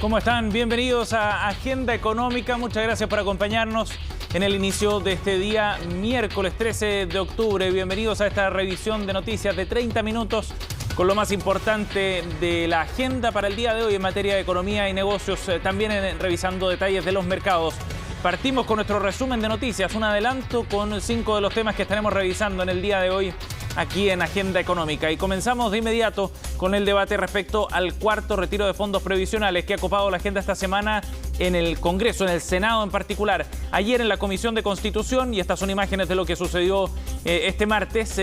¿Cómo están? Bienvenidos a Agenda Económica. Muchas gracias por acompañarnos en el inicio de este día, miércoles 13 de octubre. Bienvenidos a esta revisión de noticias de 30 minutos con lo más importante de la agenda para el día de hoy en materia de economía y negocios, también revisando detalles de los mercados. Partimos con nuestro resumen de noticias, un adelanto con 5 de los temas que estaremos revisando en el día de hoy aquí en Agenda Económica. Y comenzamos de inmediato con el debate respecto al cuarto retiro de fondos previsionales que ha copado la agenda esta semana en el Congreso, en el Senado en particular. Ayer en la Comisión de Constitución, y estas son imágenes de lo que sucedió este martes,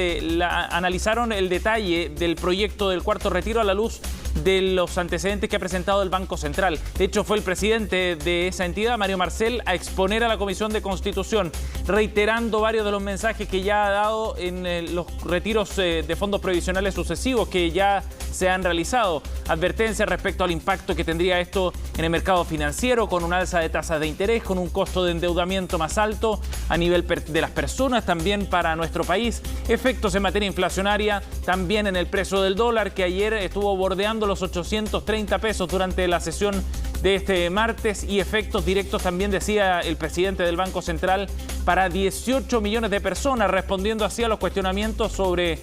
analizaron el detalle del proyecto del cuarto retiro a la luz de los antecedentes que ha presentado el Banco Central. De hecho, fue el presidente de esa entidad, Mario Marcel, a exponer a la Comisión de Constitución, reiterando varios de los mensajes que ya ha dado en los retiros de fondos previsionales sucesivos que ya se han realizado. Advertencias respecto al impacto que tendría esto en el mercado financiero, con un alza de tasas de interés, con un costo de endeudamiento más alto a nivel de las personas, también para nuestro país. Efectos en materia inflacionaria, también en el precio del dólar, que ayer estuvo bordeando los 830 pesos durante la sesión de este martes, y efectos directos también, decía el presidente del Banco Central, para 18 millones de personas, respondiendo así a los cuestionamientos sobre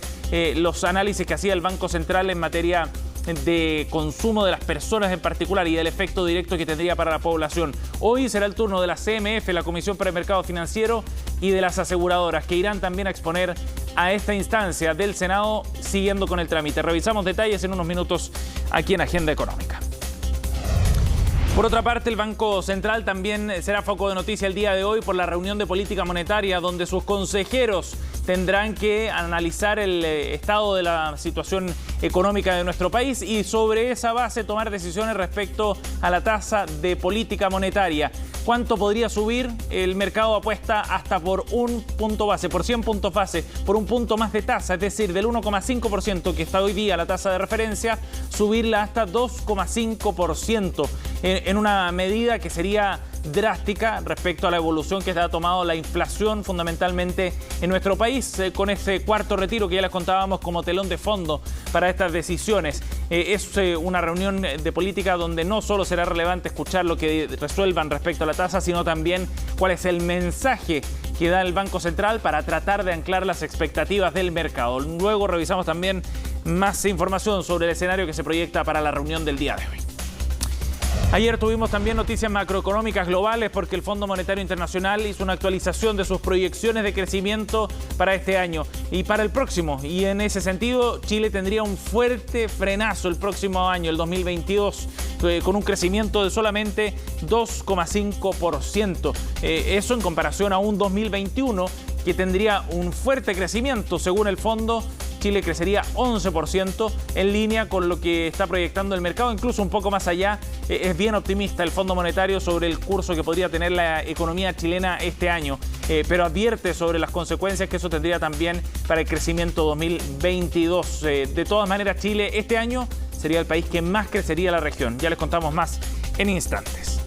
los análisis que hacía el Banco Central en materia de consumo de las personas en particular y del efecto directo que tendría para la población. Hoy será el turno de la CMF, la Comisión para el Mercado Financiero, y de las aseguradoras, que irán también a exponer a esta instancia del Senado, siguiendo con el trámite. Revisamos detalles en unos minutos aquí en Agenda Económica. Por otra parte, el Banco Central también será foco de noticia el día de hoy por la reunión de política monetaria, donde sus consejeros tendrán que analizar el estado de la situación económica de nuestro país y sobre esa base tomar decisiones respecto a la tasa de política monetaria. ¿Cuánto podría subir? El mercado apuesta hasta por un punto base, por 100 puntos base, por un punto más de tasa, es decir, del 1,5% que está hoy día la tasa de referencia, subirla hasta 2,5%, en una medida que sería drástica respecto a la evolución que ha tomado la inflación fundamentalmente en nuestro país, con ese cuarto retiro que ya les contábamos como telón de fondo para estas decisiones. Es una reunión de política donde no solo será relevante escuchar lo que resuelvan respecto a la tasa, sino también cuál es el mensaje que da el Banco Central para tratar de anclar las expectativas del mercado. Luego revisamos también más información sobre el escenario que se proyecta para la reunión del día de hoy. Ayer tuvimos también noticias macroeconómicas globales porque el Fondo Monetario Internacional hizo una actualización de sus proyecciones de crecimiento para este año y para el próximo. Y en ese sentido, Chile tendría un fuerte frenazo el próximo año, el 2022, con un crecimiento de solamente 2,5%. Eso en comparación a un 2021 que tendría un fuerte crecimiento. Según el fondo, Chile crecería 11% en línea con lo que está proyectando el mercado, incluso un poco más allá. Es bien optimista el Fondo Monetario sobre el curso que podría tener la economía chilena este año, pero advierte sobre las consecuencias que eso tendría también para el crecimiento 2022. De todas maneras, Chile este año sería el país que más crecería en la región. Ya les contamos más en instantes.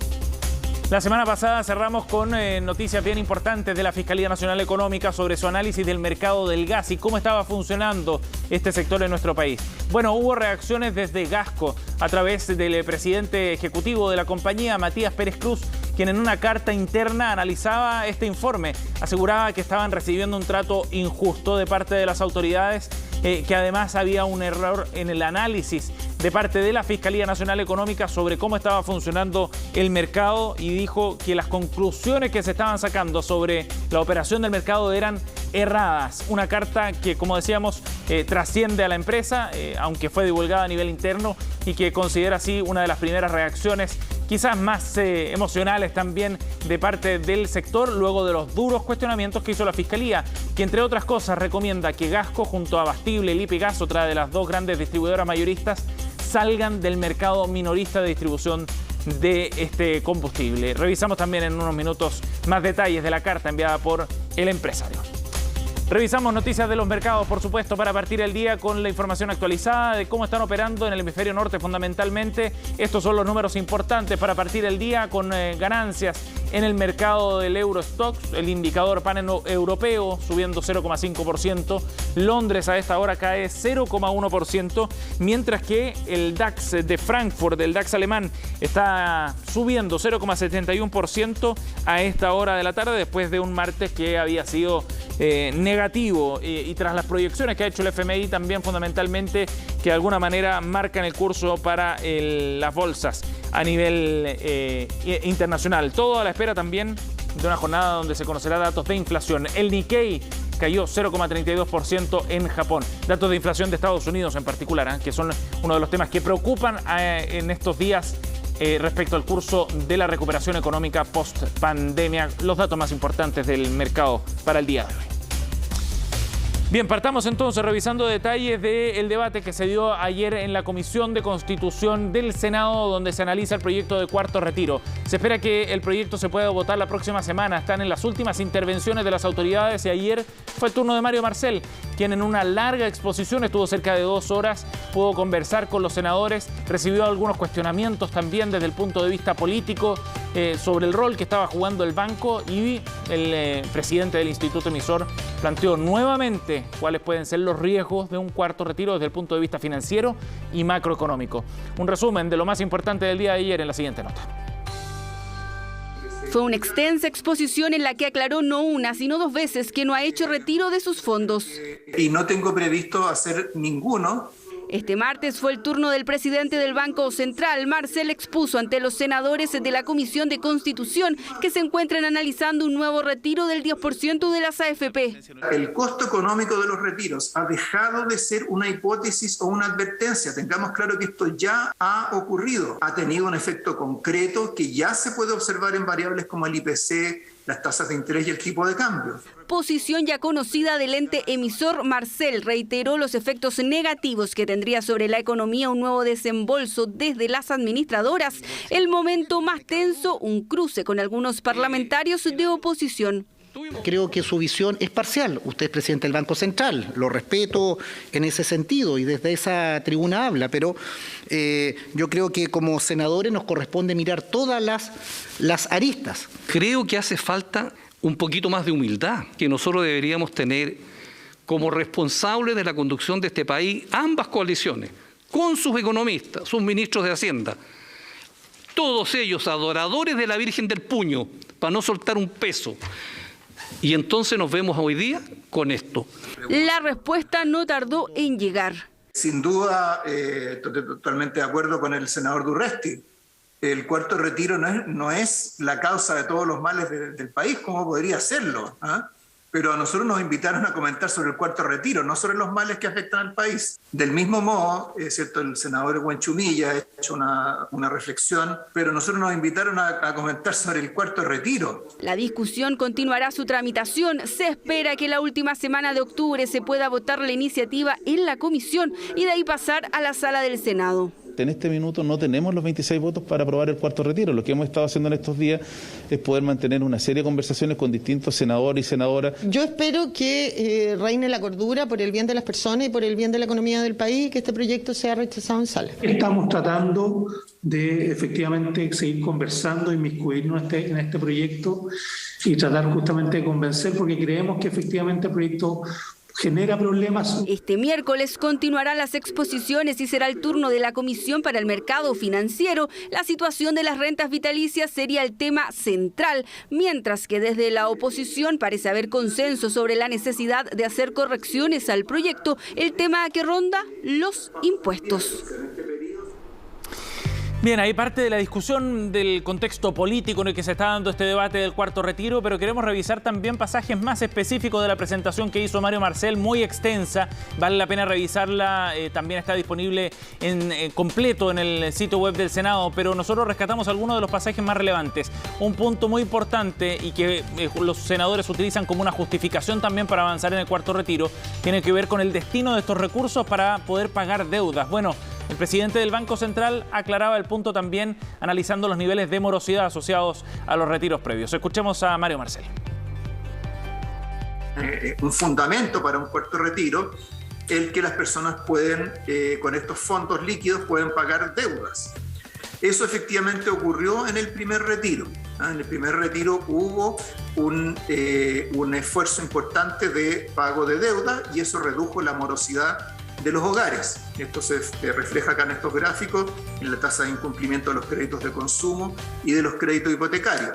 La semana pasada cerramos con noticias bien importantes de la Fiscalía Nacional Económica sobre su análisis del mercado del gas y cómo estaba funcionando este sector en nuestro país. Bueno, hubo reacciones desde Gasco a través del presidente ejecutivo de la compañía, Matías Pérez Cruz, quien en una carta interna analizaba este informe. Aseguraba que estaban recibiendo un trato injusto de parte de las autoridades, que además había un error en el análisis de parte de la Fiscalía Nacional Económica sobre cómo estaba funcionando el mercado, y dijo que las conclusiones que se estaban sacando sobre la operación del mercado eran erradas. Una carta que, como decíamos, trasciende a la empresa, aunque fue divulgada a nivel interno, y que considera así una de las primeras reacciones quizás más emocionales también de parte del sector, luego de los duros cuestionamientos que hizo la Fiscalía, que entre otras cosas recomienda que Gasco junto a Abastible, Lipigas, otra de las dos grandes distribuidoras mayoristas, salgan del mercado minorista de distribución de este combustible. Revisamos también en unos minutos más detalles de la carta enviada por el empresario. Revisamos noticias de los mercados, por supuesto, para partir el día con la información actualizada de cómo están operando en el hemisferio norte fundamentalmente. Estos son los números importantes para partir el día, con ganancias En el mercado del Eurostoxx, el indicador paneuropeo subiendo 0,5%. Londres a esta hora cae 0,1%, mientras que el DAX de Frankfurt, el DAX alemán, está subiendo 0,71% a esta hora de la tarde, después de un martes que había sido negativo y tras las proyecciones que ha hecho el FMI también fundamentalmente, que de alguna manera marcan el curso para las bolsas a nivel internacional. Todo a la espera también de una jornada donde se conocerá datos de inflación. El Nikkei cayó 0,32% en Japón. Datos de inflación de Estados Unidos en particular, que son uno de los temas que preocupan en estos días respecto al curso de la recuperación económica post-pandemia. Los datos más importantes del mercado para el día de hoy. Bien, partamos entonces revisando detalles del debate que se dio ayer en la Comisión de Constitución del Senado, donde se analiza el proyecto de cuarto retiro. Se espera que el proyecto se pueda votar la próxima semana. Están en las últimas intervenciones de las autoridades y ayer fue el turno de Mario Marcel, quien en una larga exposición, estuvo cerca de 2 horas, pudo conversar con los senadores, recibió algunos cuestionamientos también desde el punto de vista político sobre el rol que estaba jugando el banco, y el presidente del Instituto Emisor planteó nuevamente cuáles pueden ser los riesgos de un cuarto retiro desde el punto de vista financiero y macroeconómico. Un resumen de lo más importante del día de ayer en la siguiente nota. Fue una extensa exposición en la que aclaró no una, sino 2 veces que no ha hecho retiro de sus fondos. Y no tengo previsto hacer ninguno. Este martes fue el turno del presidente del Banco Central. Marcel expuso ante los senadores de la Comisión de Constitución que se encuentran analizando un nuevo retiro del 10% de las AFP. El costo económico de los retiros ha dejado de ser una hipótesis o una advertencia. Tengamos claro que esto ya ha ocurrido. Ha tenido un efecto concreto que ya se puede observar en variables como el IPC, las tasas de interés y el tipo de cambio. Posición ya conocida del ente emisor. Marcel reiteró los efectos negativos que tendría sobre la economía un nuevo desembolso desde las administradoras. El momento más tenso, un cruce con algunos parlamentarios de oposición. Creo que su visión es parcial. Usted es presidente del Banco Central, lo respeto en ese sentido y desde esa tribuna habla, pero yo creo que como senadores nos corresponde mirar todas las aristas. Creo que hace falta un poquito más de humildad que nosotros deberíamos tener como responsables de la conducción de este país, ambas coaliciones, con sus economistas, sus ministros de Hacienda, todos ellos adoradores de la Virgen del Puño, para no soltar un peso. Y entonces nos vemos hoy día con esto. La respuesta no tardó en llegar. Sin duda, totalmente de acuerdo con el senador Durresti. El cuarto retiro no es la causa de todos los males del país, como podría serlo, ¿ah? Pero a nosotros nos invitaron a comentar sobre el cuarto retiro, no sobre los males que afectan al país. Del mismo modo, ¿cierto? El senador Buenchumilla ha hecho una reflexión, pero nosotros nos invitaron a comentar sobre el cuarto retiro. La discusión continuará su tramitación. Se espera que la última semana de octubre se pueda votar la iniciativa en la comisión y de ahí pasar a la sala del Senado. En este minuto no tenemos los 26 votos para aprobar el cuarto retiro. Lo que hemos estado haciendo en estos días es poder mantener una serie de conversaciones con distintos senadores y senadoras. Yo espero que reine la cordura por el bien de las personas y por el bien de la economía del país y que este proyecto sea rechazado en sala. Estamos tratando de efectivamente seguir conversando, inmiscuirnos en este proyecto y tratar justamente de convencer, porque creemos que efectivamente el proyecto genera problemas. Este miércoles continuarán las exposiciones y será el turno de la Comisión para el Mercado Financiero. La situación de las rentas vitalicias sería el tema central, mientras que desde la oposición parece haber consenso sobre la necesidad de hacer correcciones al proyecto. El tema que ronda, los impuestos. Bien, hay parte de la discusión del contexto político en el que se está dando este debate del cuarto retiro, pero queremos revisar también pasajes más específicos de la presentación que hizo Mario Marcel, muy extensa, vale la pena revisarla, también está disponible en completo en el sitio web del Senado, pero nosotros rescatamos algunos de los pasajes más relevantes. Un punto muy importante y que los senadores utilizan como una justificación también para avanzar en el cuarto retiro, tiene que ver con el destino de estos recursos para poder pagar deudas. Bueno, el presidente del Banco Central aclaraba el punto también analizando los niveles de morosidad asociados a los retiros previos. Escuchemos a Mario Marcel. Un fundamento para un cuarto retiro, el que las personas pueden, con estos fondos líquidos, pueden pagar deudas. Eso efectivamente ocurrió en el primer retiro. En el primer retiro hubo un esfuerzo importante de pago de deuda y eso redujo la morosidad de los hogares. Esto se refleja acá en estos gráficos, en la tasa de incumplimiento de los créditos de consumo y de los créditos hipotecarios.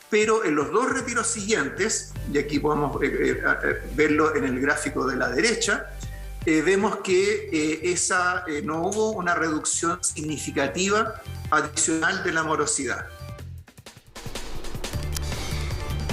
Pero en los dos retiros siguientes, y aquí podemos verlo en el gráfico de la derecha, vemos que no hubo una reducción significativa adicional de la morosidad.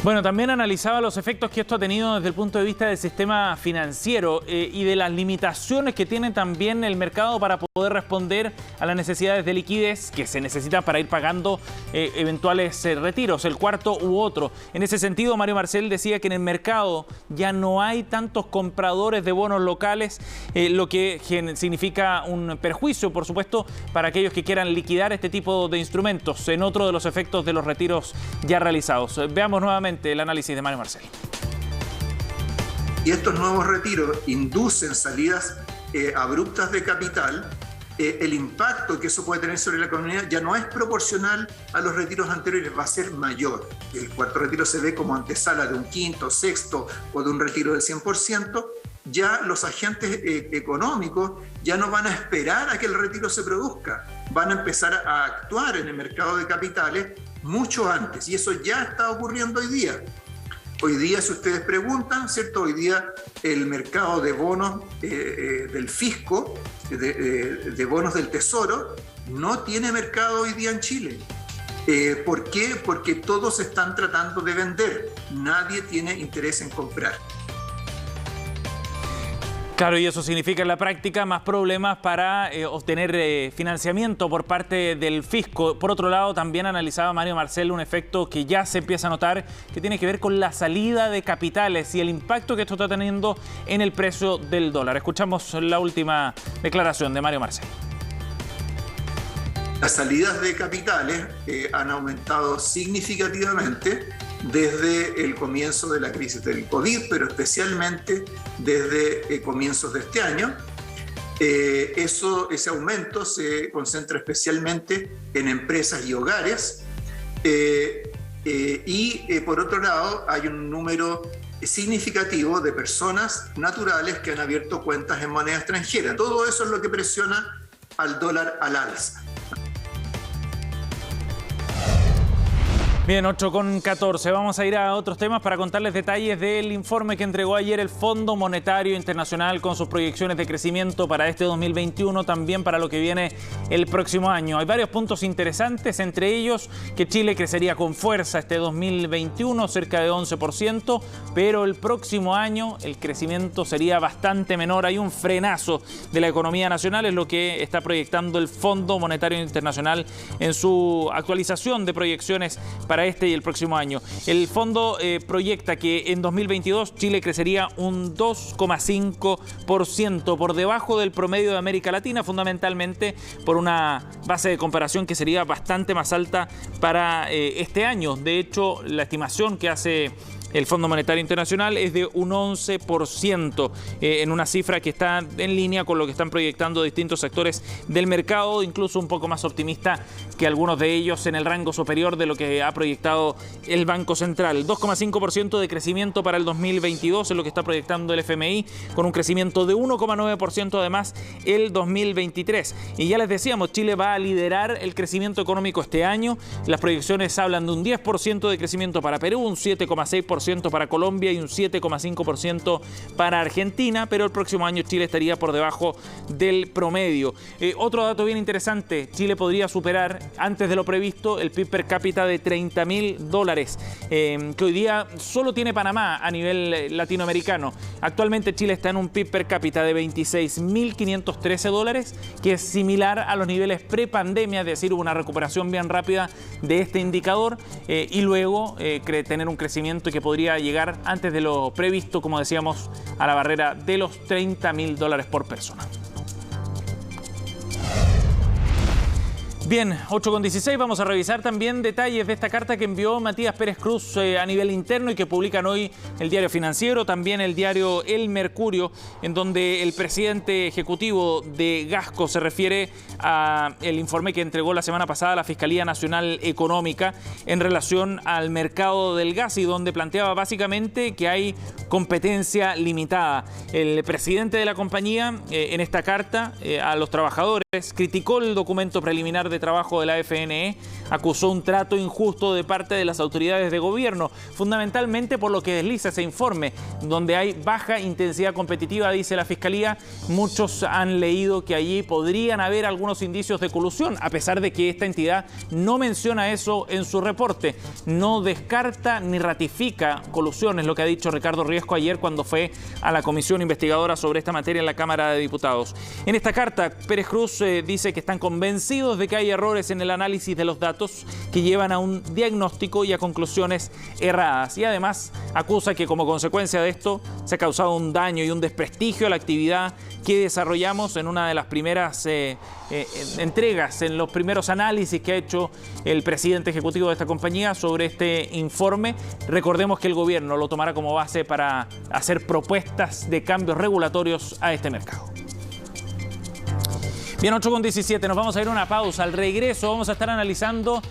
Bueno, también analizaba los efectos que esto ha tenido desde el punto de vista del sistema financiero y de las limitaciones que tiene también el mercado para poder responder a las necesidades de liquidez que se necesitan para ir pagando eventuales retiros, el cuarto u otro. En ese sentido, Mario Marcel decía que en el mercado ya no hay tantos compradores de bonos locales, lo que significa un perjuicio, por supuesto, para aquellos que quieran liquidar este tipo de instrumentos en otro de los efectos de los retiros ya realizados. Veamos nuevamente el análisis de Mario Marcel. Y estos nuevos retiros inducen salidas abruptas de capital. El impacto que eso puede tener sobre la economía ya no es proporcional a los retiros anteriores, va a ser mayor. El cuarto retiro se ve como antesala de un quinto, sexto o de un retiro del 100%. Ya los agentes económicos ya no van a esperar a que el retiro se produzca, van a empezar a actuar en el mercado de capitales mucho antes, y eso ya está ocurriendo hoy día. Hoy día, si ustedes preguntan, ¿cierto? Hoy día el mercado de bonos del fisco, de bonos del tesoro, no tiene mercado hoy día en Chile. ¿Por qué? Porque todos están tratando de vender, nadie tiene interés en comprar. Claro, y eso significa en la práctica más problemas para obtener financiamiento por parte del fisco. Por otro lado, también analizaba Mario Marcel un efecto que ya se empieza a notar, que tiene que ver con la salida de capitales y el impacto que esto está teniendo en el precio del dólar. Escuchamos la última declaración de Mario Marcel. Las salidas de capitales han aumentado significativamente desde el comienzo de la crisis del COVID, pero especialmente desde comienzos de este año. Ese aumento se concentra especialmente en empresas y hogares. Por otro lado, hay un número significativo de personas naturales que han abierto cuentas en moneda extranjera. Todo eso es lo que presiona al dólar al alza. Bien, 8:14. Vamos a ir a otros temas para contarles detalles del informe que entregó ayer el Fondo Monetario Internacional con sus proyecciones de crecimiento para este 2021, también para lo que viene el próximo año. Hay varios puntos interesantes, entre ellos que Chile crecería con fuerza este 2021, cerca de 11%, pero el próximo año el crecimiento sería bastante menor. Hay un frenazo de la economía nacional, es lo que está proyectando el Fondo Monetario Internacional en su actualización de proyecciones para este y el próximo año. El fondo proyecta que en 2022 Chile crecería un 2,5%, por debajo del promedio de América Latina, fundamentalmente por una base de comparación que sería bastante más alta para este año. De hecho, la estimación que hace el Fondo Monetario Internacional es de un 11%, en una cifra que está en línea con lo que están proyectando distintos sectores del mercado, incluso un poco más optimista que algunos de ellos, en el rango superior de lo que ha proyectado el Banco Central. 2,5% de crecimiento para el 2022 es lo que está proyectando el FMI, con un crecimiento de 1,9% además el 2023. Y ya les decíamos, Chile va a liderar el crecimiento económico este año. Las proyecciones hablan de un 10% de crecimiento para Perú, un 7,6% para Colombia y un 7,5% para Argentina, pero el próximo año Chile estaría por debajo del promedio. Otro dato bien interesante, Chile podría superar antes de lo previsto el PIB per cápita de $30.000, que hoy día solo tiene Panamá a nivel latinoamericano. Actualmente Chile está en un PIB per cápita de $26.513, que es similar a los niveles prepandemia, es decir, hubo una recuperación bien rápida de este indicador y luego tener un crecimiento que podría llegar antes de lo previsto, como decíamos, a la barrera de los $30.000 por persona. Bien, 8:16, vamos a revisar también detalles de esta carta que envió Matías Pérez Cruz a nivel interno y que publican hoy el Diario Financiero, también el diario El Mercurio, en donde el presidente ejecutivo de Gasco se refiere a el informe que entregó la semana pasada la Fiscalía Nacional Económica en relación al mercado del gas y donde planteaba básicamente que hay competencia limitada. El presidente de la compañía en esta carta a los trabajadores criticó el documento preliminar de trabajo de la FNE, acusó un trato injusto de parte de las autoridades de gobierno, fundamentalmente por lo que desliza ese informe, donde hay baja intensidad competitiva, dice la Fiscalía. Muchos han leído que allí podrían haber algunos indicios de colusión, a pesar de que esta entidad no menciona eso en su reporte. No descarta ni ratifica colusión, es lo que ha dicho Ricardo Riesco ayer cuando fue a la comisión investigadora sobre esta materia en la Cámara de Diputados. En esta carta, Pérez Cruz dice que están convencidos de que hay errores en el análisis de los datos que llevan a un diagnóstico y a conclusiones erradas. Y además acusa que como consecuencia de esto se ha causado un daño y un desprestigio a la actividad que desarrollamos en una de las primeras entregas, en los primeros análisis que ha hecho el presidente ejecutivo de esta compañía sobre este informe. Recordemos que el gobierno lo tomará como base para hacer propuestas de cambios regulatorios a este mercado. Bien, 8:17, nos vamos a ir a una pausa. Al regreso vamos a estar analizando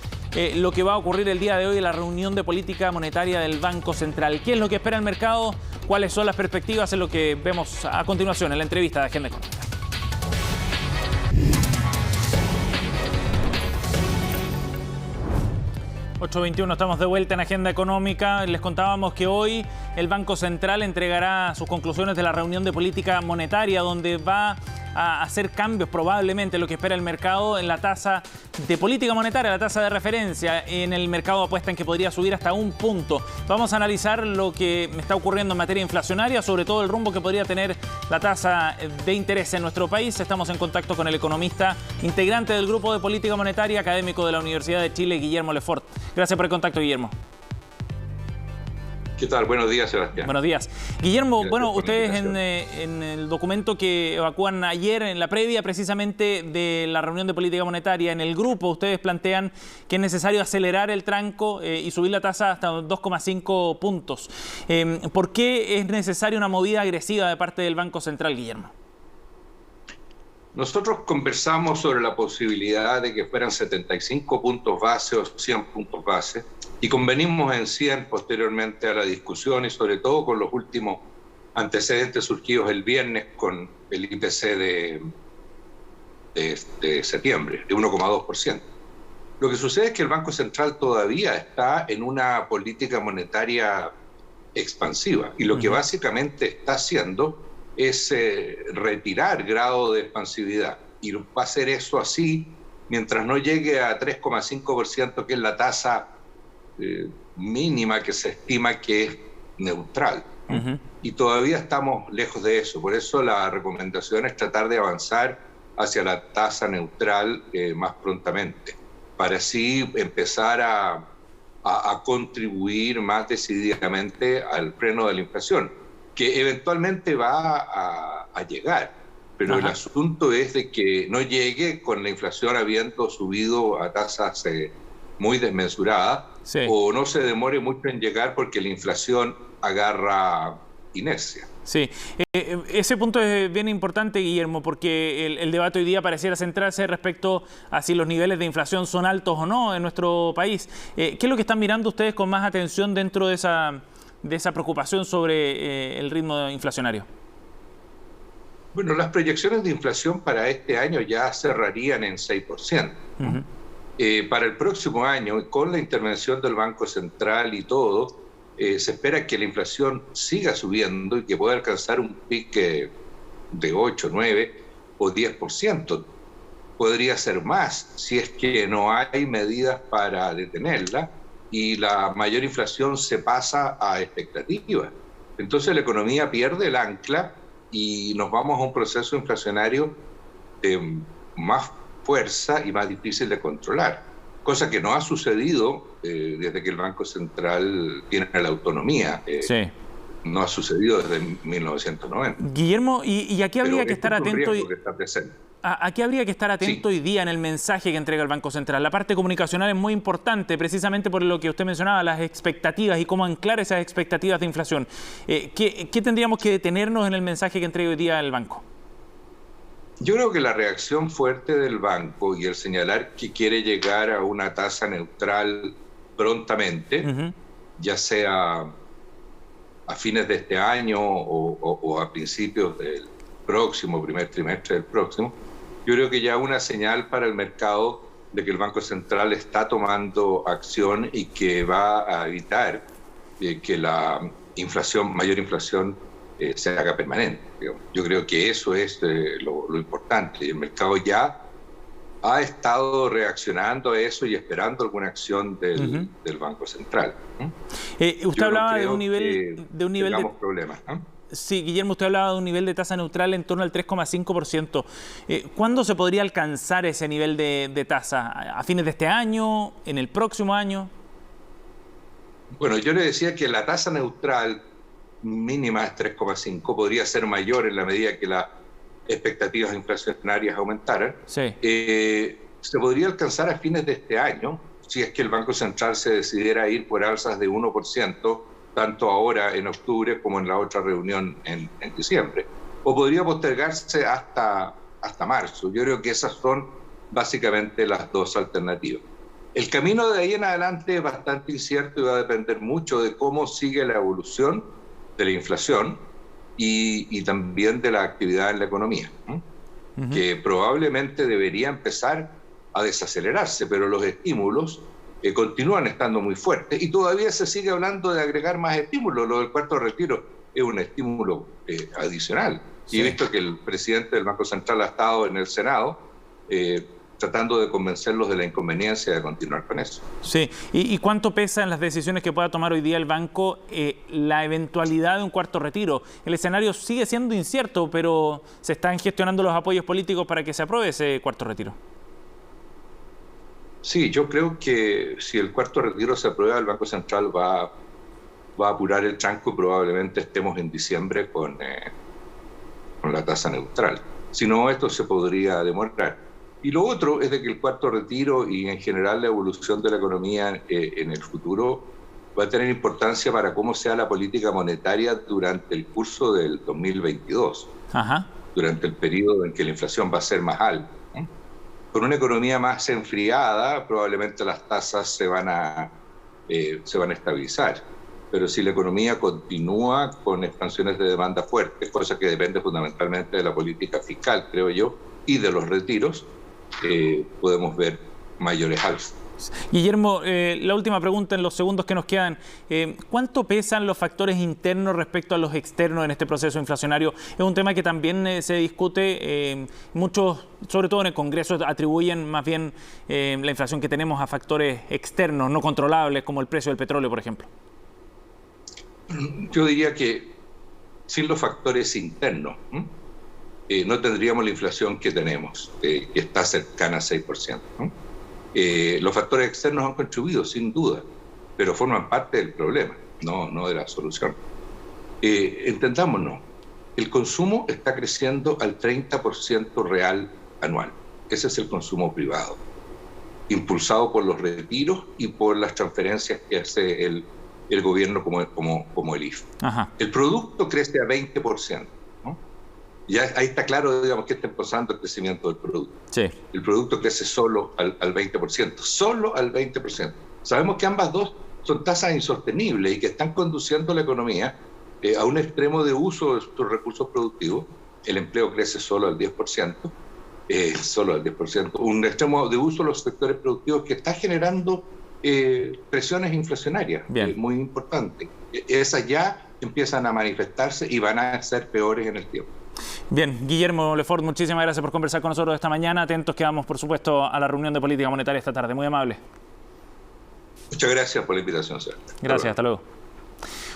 lo que va a ocurrir el día de hoy en la reunión de política monetaria del Banco Central. ¿Qué es lo que espera el mercado? ¿Cuáles son las perspectivas? Es lo que vemos a continuación en la entrevista de Agenda Económica. 8:21, estamos de vuelta en Agenda Económica. Les contábamos que hoy el Banco Central entregará sus conclusiones de la reunión de política monetaria, donde va a hacer cambios probablemente, lo que espera el mercado en la tasa de política monetaria, la tasa de referencia. En el mercado apuestan que podría subir hasta 1 punto. Vamos a analizar lo que está ocurriendo en materia inflacionaria, sobre todo el rumbo que podría tener la tasa de interés en nuestro país. Estamos en contacto con el economista integrante del Grupo de Política Monetaria, académico de la Universidad de Chile, Guillermo Lefort. Gracias por el contacto, Guillermo. ¿Qué tal? Buenos días, Sebastián. Buenos días. Guillermo, bueno, ustedes en el documento que evacúan ayer, en la previa precisamente de la reunión de política monetaria, en el grupo ustedes plantean que es necesario acelerar el tranco y subir la tasa hasta 2,5 puntos. ¿Por qué es necesaria una movida agresiva de parte del Banco Central, Guillermo? Nosotros conversamos sobre la posibilidad de que fueran 75 puntos base o 100 puntos base y convenimos en 100 posteriormente a la discusión y sobre todo con los últimos antecedentes surgidos el viernes con el IPC de septiembre, de 1,2%. Lo que sucede es que el Banco Central todavía está en una política monetaria expansiva y lo que básicamente está haciendo es retirar grado de expansividad y va a hacer eso así mientras no llegue a 3,5%, que es la tasa mínima que se estima que es neutral. Y todavía estamos lejos de eso. Por eso la recomendación es tratar de avanzar hacia la tasa neutral más prontamente, para así empezar a contribuir más decididamente al freno de la inflación, que eventualmente va a llegar, pero el asunto es de que no llegue con la inflación habiendo subido a tasas muy desmesuradas, o no se demore mucho en llegar porque la inflación agarra inercia. Sí, ese punto es bien importante, Guillermo, porque el debate hoy día pareciera centrarse respecto a si los niveles de inflación son altos o no en nuestro país. ¿Qué es lo que están mirando ustedes con más atención dentro de esa preocupación sobre el ritmo inflacionario? Bueno, las proyecciones de inflación para este año ya cerrarían en 6%. Para el próximo año, con la intervención del Banco Central y todo, se espera que la inflación siga subiendo y que pueda alcanzar un pique de 8, 9 o 10%. Podría ser más si es que no hay medidas para detenerla y la mayor inflación se pasa a expectativas. Entonces la economía pierde el ancla y nos vamos a un proceso inflacionario de más fuerza y más difícil de controlar, cosa que no ha sucedido desde que el Banco Central tiene la autonomía. No ha sucedido desde 1990. Guillermo, ¿y aquí habría que estar atento? Que está presente. ¿a qué habría que estar atento hoy día en el mensaje que entrega el Banco Central? La parte comunicacional es muy importante, precisamente por lo que usted mencionaba, las expectativas y cómo anclar esas expectativas de inflación. ¿Qué tendríamos que detenernos en el mensaje que entrega hoy día el banco? Yo creo que la reacción fuerte del banco y el señalar que quiere llegar a una tasa neutral prontamente, ya sea a fines de este año o a principios del próximo, primer trimestre del próximo, yo creo que ya una señal para el mercado de que el Banco Central está tomando acción y que va a evitar que la inflación, mayor inflación, se haga permanente. Yo creo que eso es lo importante. Y el mercado ya ha estado reaccionando a eso y esperando alguna acción del Banco Central. Usted hablaba de un nivel de problemas, ¿no? Sí, Guillermo, usted hablaba de un nivel de tasa neutral en torno al 3,5%. ¿Cuándo se podría alcanzar ese nivel de tasa? ¿A fines de este año? ¿En el próximo año? Bueno, yo le decía que la tasa neutral mínima es 3,5, podría ser mayor en la medida que las expectativas inflacionarias aumentaran. Sí. Se podría alcanzar a fines de este año, si es que el Banco Central se decidiera ir por alzas de 1%, tanto ahora en octubre como en la otra reunión en diciembre. O podría postergarse hasta marzo. Yo creo que esas son básicamente las dos alternativas. El camino de ahí en adelante es bastante incierto y va a depender mucho de cómo sigue la evolución de la inflación y también de la actividad en la economía, ¿no? Que probablemente debería empezar a desacelerarse, pero los estímulos continúan estando muy fuertes y todavía se sigue hablando de agregar más estímulos. Lo del cuarto retiro es un estímulo adicional. Sí. Y he visto que el presidente del Banco Central ha estado en el Senado tratando de convencerlos de la inconveniencia de continuar con eso. Sí. ¿Y cuánto pesa en las decisiones que pueda tomar hoy día el banco la eventualidad de un cuarto retiro? El escenario sigue siendo incierto, pero se están gestionando los apoyos políticos para que se apruebe ese cuarto retiro. Sí, yo creo que si el cuarto retiro se aprueba, el Banco Central va a apurar el tranco y probablemente estemos en diciembre con la tasa neutral. Si no, esto se podría demorar. Y lo otro es de que el cuarto retiro y en general la evolución de la economía en el futuro va a tener importancia para cómo sea la política monetaria durante el curso del 2022, durante el periodo en que la inflación va a ser más alta. Con una economía más enfriada, probablemente las tasas se van a estabilizar. Pero si la economía continúa con expansiones de demanda fuertes, cosa que depende fundamentalmente de la política fiscal, creo yo, y de los retiros, podemos ver mayores alzas. Guillermo, la última pregunta en los segundos que nos quedan. ¿Cuánto pesan los factores internos respecto a los externos en este proceso inflacionario? Es un tema que también se discute. Muchos, sobre todo en el Congreso, atribuyen más bien la inflación que tenemos a factores externos, no controlables, como el precio del petróleo, por ejemplo. Yo diría que sin los factores internos no tendríamos la inflación que tenemos, que está cercana a 6%. Los factores externos han contribuido, sin duda, pero forman parte del problema, no de la solución. Entendámonos, el consumo está creciendo al 30% real anual. Ese es el consumo privado, impulsado por los retiros y por las transferencias que hace el gobierno como el IFE. El producto crece a 20%. Ya ahí está claro, digamos, que está empezando el crecimiento del producto. Sí. El producto crece solo al 20%, solo al 20%. Sabemos que ambas dos son tasas insostenibles y que están conduciendo la economía a un extremo de uso de sus recursos productivos. El empleo crece solo al 10%, un extremo de uso de los sectores productivos que está generando presiones inflacionarias muy importantes. Esas ya empiezan a manifestarse y van a ser peores en el tiempo. Bien, Guillermo Lefort, muchísimas gracias por conversar con nosotros esta mañana. Atentos quedamos, por supuesto, a la reunión de política monetaria esta tarde. Muy amable. Muchas gracias por la invitación, señor. Gracias, hasta luego.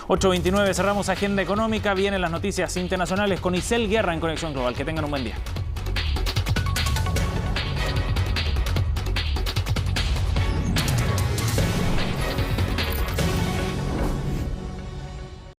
8:29, cerramos Agenda Económica. Vienen las noticias internacionales con Isel Guerra en Conexión Global. Que tengan un buen día.